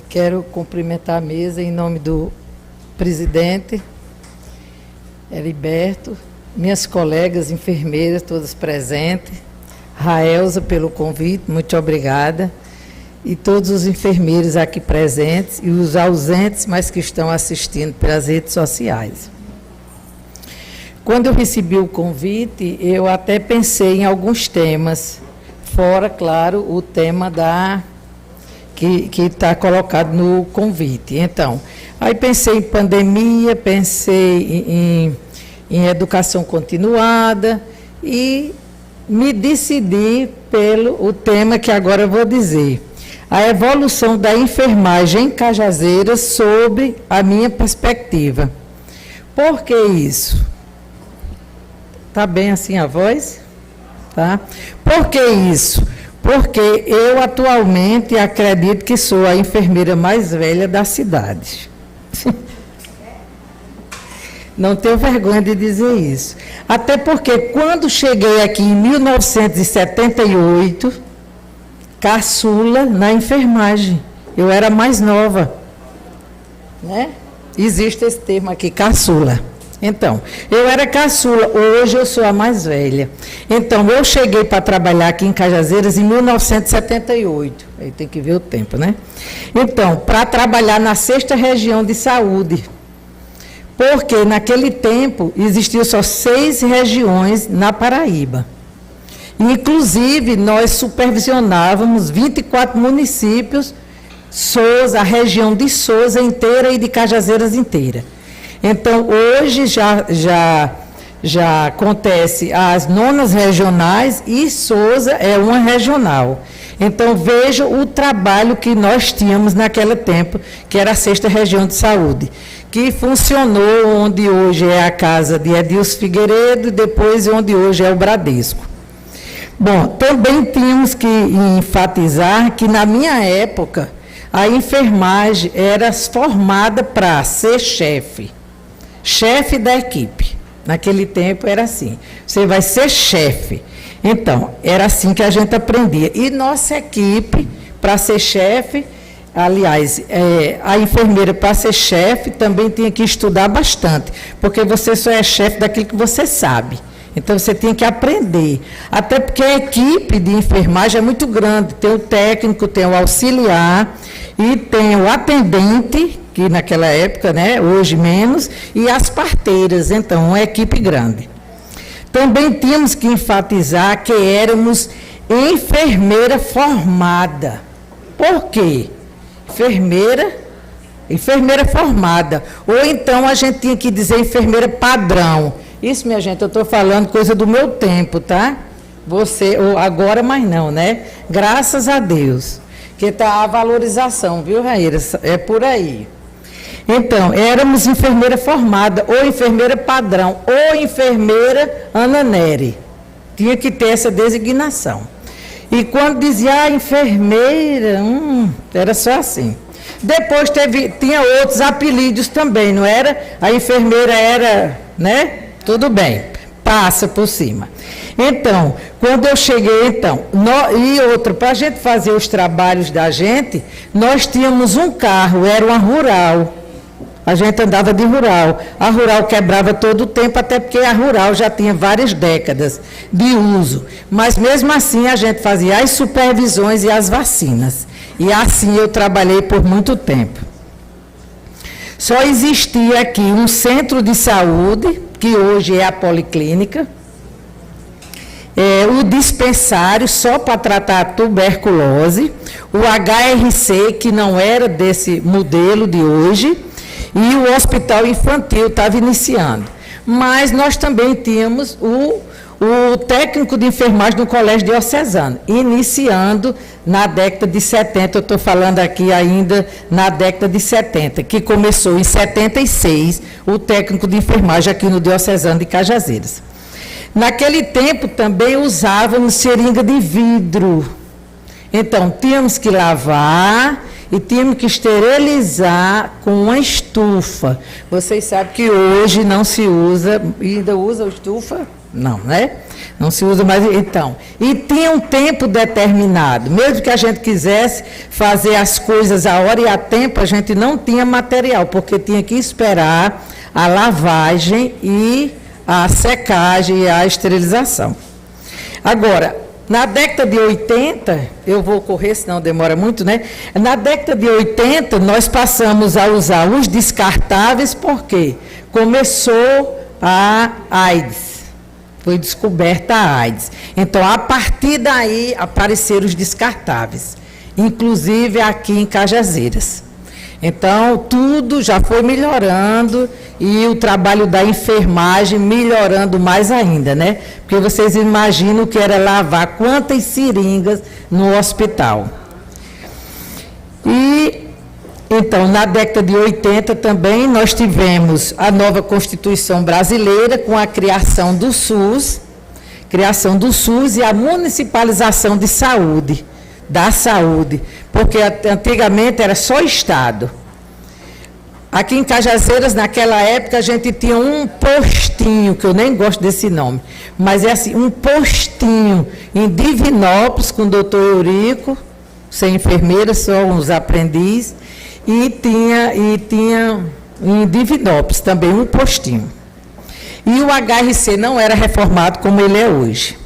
Quero cumprimentar a mesa em nome do presidente Heriberto, minhas colegas enfermeiras todas presentes, Raelza pelo convite, muito obrigada, e todos os enfermeiros aqui presentes e os ausentes, mas que estão assistindo pelas redes sociais. Quando eu recebi o convite, eu até pensei em alguns temas, fora, claro, o tema que está colocado no convite. Então, aí pensei em pandemia, pensei em educação continuada e me decidi pelo o tema que agora eu vou dizer. A evolução da enfermagem em Cajazeiras sob a minha perspectiva. Por que isso? Está bem assim a voz? Tá? Por que isso? Porque eu atualmente acredito que sou a enfermeira mais velha da cidade. Não tenho vergonha de dizer isso. Até porque quando cheguei aqui em 1978, caçula na enfermagem, eu era mais nova. Né? Existe esse termo aqui, caçula. Então, eu era caçula, hoje eu sou a mais velha. Então, eu cheguei para trabalhar aqui em Cajazeiras em 1978. Aí tem que ver o tempo, né? Então, para trabalhar na 6ª Região de Saúde. Porque naquele tempo existiam só 6 regiões na Paraíba. Inclusive, nós supervisionávamos 24 municípios, Sousa, a região de Sousa inteira e de Cajazeiras inteira. Então, hoje já acontece as 9º regionais e Sousa é uma regional. Então, veja o trabalho que nós tínhamos naquele tempo, que era a 6ª Região de Saúde, que funcionou onde hoje é a casa de Edilson Figueiredo e depois onde hoje é o Bradesco. Bom, também tínhamos que enfatizar que na minha época a enfermagem era formada para ser chefe da equipe. Naquele tempo era assim, você vai ser chefe. Então, era assim que a gente aprendia. E nossa equipe, para ser chefe, aliás, a enfermeira para ser chefe também tinha que estudar bastante, porque você só é chefe daquilo que você sabe. Então, você tinha que aprender. Até porque a equipe de enfermagem é muito grande. Tem o técnico, tem o auxiliar e tem o atendente, que naquela época, né, hoje menos, e as parteiras. Então, uma equipe grande. Também tínhamos que enfatizar que éramos enfermeira formada. Por quê? Enfermeira formada. Ou então a gente tinha que dizer enfermeira padrão. Isso, minha gente, eu estou falando coisa do meu tempo, tá? Você, ou agora, mas não, né? Graças a Deus. Que está a valorização, viu, Raíra? É por aí. Então, éramos enfermeira formada, ou enfermeira padrão, ou enfermeira Ana Nery. Tinha que ter essa designação. E quando dizia enfermeira, era só assim. Depois tinha outros apelidos também, não era? A enfermeira era, né? Tudo bem, passa por cima. Então, quando eu cheguei, e outra, para a gente fazer os trabalhos da gente, nós tínhamos um carro, era uma rural. A gente andava de rural. A rural quebrava todo o tempo, até porque a rural já tinha várias décadas de uso. Mas, mesmo assim, a gente fazia as supervisões e as vacinas. E assim eu trabalhei por muito tempo. Só existia aqui um centro de saúde, que hoje é a policlínica, o dispensário só para tratar a tuberculose, o HRC, que não era desse modelo de hoje, e o hospital infantil estava iniciando. Mas nós também tínhamos o técnico de enfermagem no Colégio Diocesano, iniciando na década de 70, eu estou falando aqui ainda na década de 70, que começou em 76, o técnico de enfermagem aqui no Diocesano de Cajazeiras. Naquele tempo também usávamos seringa de vidro. Então, tínhamos que lavar e tínhamos que esterilizar com uma estufa. Vocês sabem que hoje não se usa, ainda usa estufa? Não, né? Não se usa mais, então. E tinha um tempo determinado. Mesmo que a gente quisesse fazer as coisas a hora e a tempo, a gente não tinha material, porque tinha que esperar a lavagem e a secagem e a esterilização. Agora, na década de 80, eu vou correr, senão demora muito, né? Na década de 80, nós passamos a usar os descartáveis, porque começou a AIDS. Foi descoberta a AIDS. Então, a partir daí, apareceram os descartáveis, inclusive aqui em Cajazeiras. Então, tudo já foi melhorando e o trabalho da enfermagem melhorando mais ainda, né? Porque vocês imaginam que era lavar quantas seringas no hospital. E, então, na década de 80 também, nós tivemos a nova Constituição Brasileira com a criação do SUS e a municipalização de saúde, da saúde, porque antigamente era só Estado. Aqui em Cajazeiras, naquela época, a gente tinha um postinho, que eu nem gosto desse nome, mas é assim, um postinho em Divinópolis, com o doutor Eurico, sem enfermeira, só uns aprendizes, e tinha em Divinópolis também um postinho. E o HRC não era reformado como ele é hoje.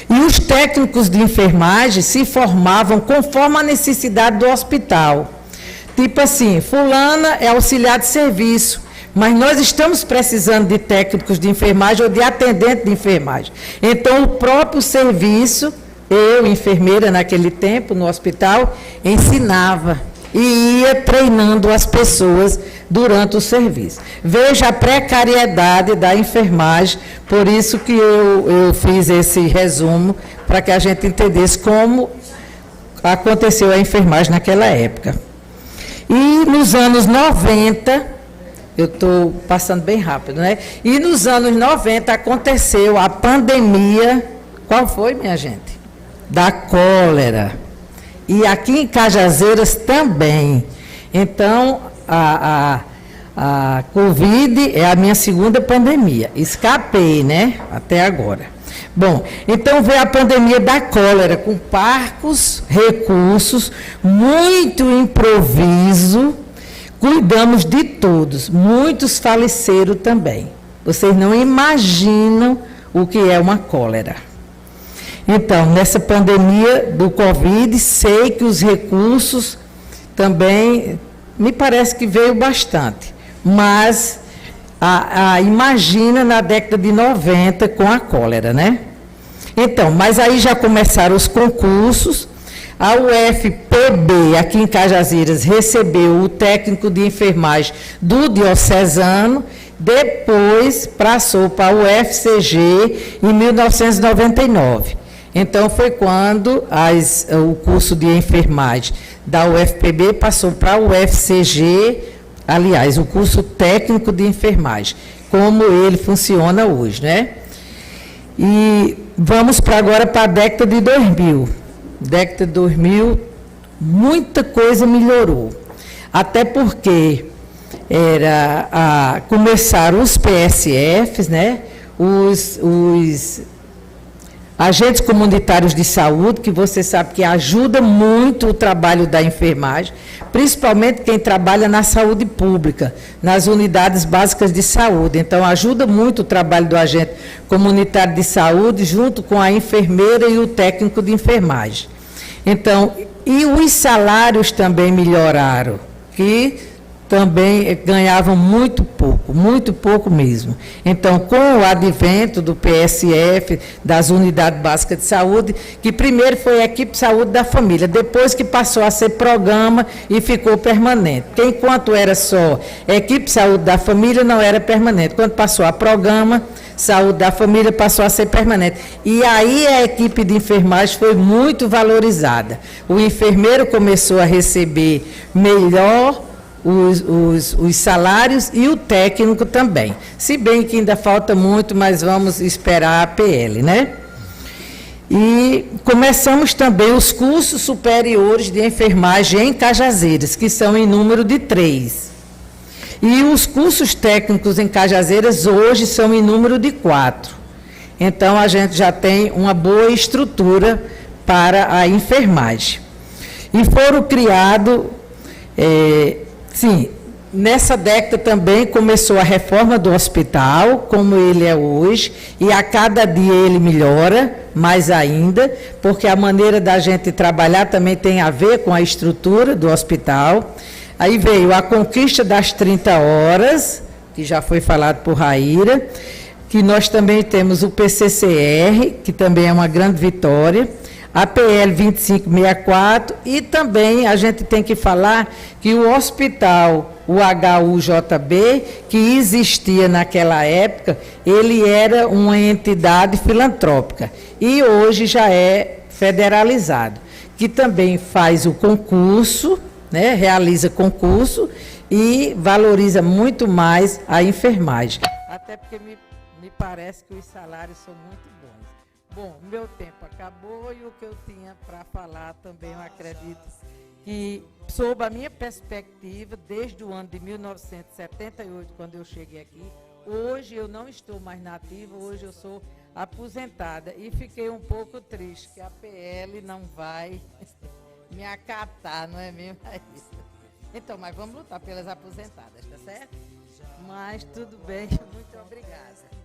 E os técnicos de enfermagem se formavam conforme a necessidade do hospital. Tipo assim, fulana é auxiliar de serviço, mas nós estamos precisando de técnicos de enfermagem ou de atendente de enfermagem. Então, o próprio serviço, eu, enfermeira naquele tempo, no hospital, ensinava e ia treinando as pessoas durante o serviço. Veja a precariedade da enfermagem, por isso que eu fiz esse resumo, para que a gente entendesse como aconteceu a enfermagem naquela época. E nos anos 90, eu estou passando bem rápido, né? E nos anos 90 aconteceu a pandemia, qual foi, minha gente? Da cólera. E aqui em Cajazeiras também. Então, a Covid é a minha segunda pandemia. Escapei, né? Até agora. Bom, então veio a pandemia da cólera, com parcos recursos, muito improviso, cuidamos de todos. Muitos faleceram também. Vocês não imaginam o que é uma cólera. Então, nessa pandemia do Covid, sei que os recursos também, me parece que veio bastante, mas imagina na década de 90 com a cólera, né? Então, mas aí já começaram os concursos, a UFPB, aqui em Cajazeiras, recebeu o técnico de enfermagem do diocesano, depois passou para a UFCG em 1999. Então, foi quando o curso de enfermagem da UFPB passou para a UFCG, aliás, o curso técnico de enfermagem, como ele funciona hoje, né? E vamos agora para a década de 2000. Década de 2000, muita coisa melhorou. Até porque começaram os PSFs, né? Os agentes comunitários de saúde, que você sabe que ajuda muito o trabalho da enfermagem, principalmente quem trabalha na saúde pública, nas unidades básicas de saúde. Então, ajuda muito o trabalho do agente comunitário de saúde, junto com a enfermeira e o técnico de enfermagem. Então, e os salários também melhoraram, que também ganhavam muito pouco mesmo. Então, com o advento do PSF, das unidades básicas de saúde, que primeiro foi a equipe de saúde da família, depois que passou a ser programa e ficou permanente. Porque enquanto era só equipe de saúde da família, não era permanente. Quando passou a programa, saúde da família passou a ser permanente. E aí a equipe de enfermagem foi muito valorizada. O enfermeiro começou a receber melhor os salários e o técnico também. Se bem que ainda falta muito, mas vamos esperar a PL, né? E começamos também os cursos superiores de enfermagem em Cajazeiras, que são em número de 3. E os cursos técnicos em Cajazeiras hoje são em número de 4. Então, a gente já tem uma boa estrutura para a enfermagem. E foram criados, sim, nessa década também começou a reforma do hospital, como ele é hoje, e a cada dia ele melhora mais ainda, porque a maneira da gente trabalhar também tem a ver com a estrutura do hospital. Aí veio a conquista das 30 horas, que já foi falado por Raíra, que nós também temos o PCCR, que também é uma grande vitória, a PL 2564, e também a gente tem que falar que o hospital, o HUJB, que existia naquela época, ele era uma entidade filantrópica e hoje já é federalizado, que também faz o concurso, né, realiza concurso e valoriza muito mais a enfermagem. Até porque me parece que os salários são muito bons. Bom, meu tempo acabou e o que eu tinha para falar também, eu acredito que, sob a minha perspectiva, desde o ano de 1978, quando eu cheguei aqui, hoje eu não estou mais nativa, hoje eu sou aposentada e fiquei um pouco triste que a PL não vai me acatar, não é mesmo? Então, mas vamos lutar pelas aposentadas, tá certo? Mas tudo bem, muito obrigada.